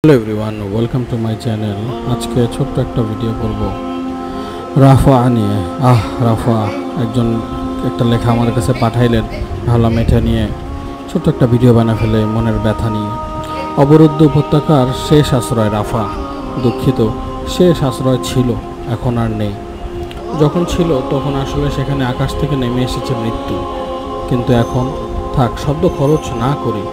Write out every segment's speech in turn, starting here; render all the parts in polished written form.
Hello everyone, welcome to my channel. আজকে ছোট্ট একটা ভিডিও করব রাফা নিয়ে। রাফা একজন একটা লেখা আমার কাছে পাঠাইলেন, ভাবলাম এটা নিয়ে ছোট্ট একটা ভিডিও বানা ফেলে মনের ব্যথা নিয়ে। অবরুদ্ধ উপত্যকার শেষ আশ্রয় রাফা। দুঃখিত, শেষ আশ্রয় ছিল, এখন আর নেই। যখন ছিল তখন আসলে সেখানে আকাশ থেকে নেমে এসেছে মৃত্যু, কিন্তু এখন থাক, শব্দ খরচ না করি।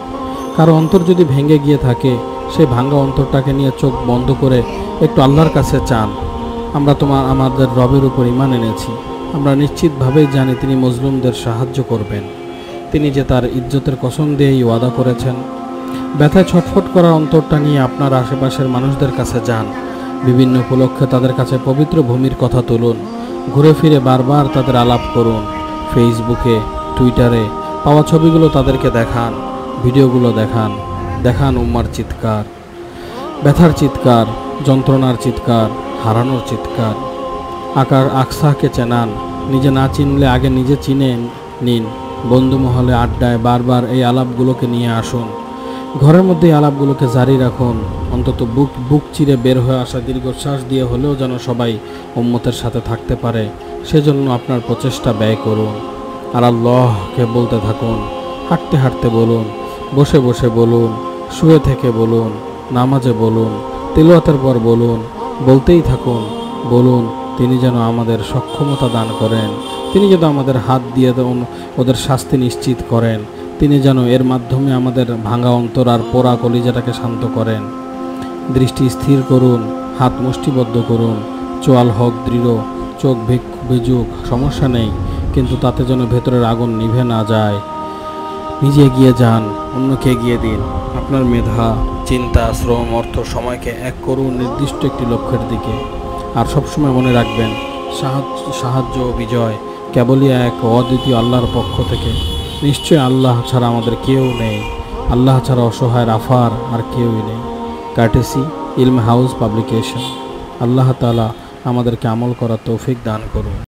কারো অন্তর যদি ভেঙে গিয়ে থাকে, সেই ভাঙ্গা অন্তরটাকে নিয়ে চোখ বন্ধ করে একটু আল্লাহর কাছে চান। আমরা আমাদের রবের উপর ঈমান এনেছি। আমরা নিশ্চিতভাবেই জানি তিনি মজলুমদের সাহায্য করবেন। তিনি যে তার ইজ্জতের কসম দিয়েই ওয়াদা করেছেন। ব্যথায় ছটফট করা অন্তরটা নিয়ে আপনার আশেপাশের মানুষদের কাছে যান। বিভিন্ন উপলক্ষে তাদের কাছে পবিত্র ভূমির কথা তুলুন। ঘুরে ফিরে বারবার তাদের আলাপ করুন। ফেসবুকে, টুইটারে পাওয়া ছবিগুলো তাদেরকে দেখান, ভিডিওগুলো দেখান। দেখান উম্মার চিৎকার, ব্যথার চিৎকার, যন্ত্রণার চিৎকার, হারানোর চিৎকার। আকসাকে চেনান। নিজে না চিনলে আগে নিজে চিনে নিন। বন্ধু মহলে, আড্ডায় বারবার এই আলাপগুলোকে নিয়ে আসুন। ঘরের মধ্যে এই আলাপগুলোকে জারি রাখুন। অন্তত বুক চিরে বের হয়ে আসা দীর্ঘশ্বাস দিয়ে হলেও যেন সবাই উম্মতের সাথে থাকতে পারে, সেজন্য আপনার প্রচেষ্টা ব্যয় করুন। আর আল্লাহকে বলতে থাকুন। হাঁটতে হাঁটতে বলুন, বসে বসে বলুন, শুয়ে থেকে বলুন, নামাজে বলুন, তিলাওয়াতের পর বলুন, বলতেই থাকুন। বলুন তিনি যেন আমাদের সক্ষমতা দান করেন। তিনি যেন আমাদের হাত দিয়ে ওদের শাস্তি নিশ্চিত করেন। তিনি যেন এর মাধ্যমে আমাদের ভাঙা অন্তর আর পোড়া কলিজাটাকে শান্ত করেন। দৃষ্টি স্থির করুন, হাত মুষ্টিবদ্ধ করুন। চোয়াল হক দৃঢ়, চোখ ভিজুক, সমস্যা নেই, কিন্তু তাতে যেন ভেতরের আগুন নিভে না যায়। নিজে এগিয়ে যান, অন্যকে এগিয়ে দিন। আপনার মেধা, চিন্তা, শ্রম, অর্থ, সময়কে এক করুন নির্দিষ্ট একটি লক্ষ্যের দিকে। আর সবসময় মনে রাখবেন, সাহায্য ও বিজয় কেবলই এক অদ্বিতীয় আল্লাহর পক্ষ থেকে। নিশ্চয় আল্লাহ ছাড়া আমাদের কেউ নেই। আল্লাহ ছাড়া অসহায় রাফার আর কেউই নেই। কার্টেসি ইলম হাউস পাবলিকেশন। আল্লাহ তাআলা আমাদেরকে আমল করার তৌফিক দান করুন।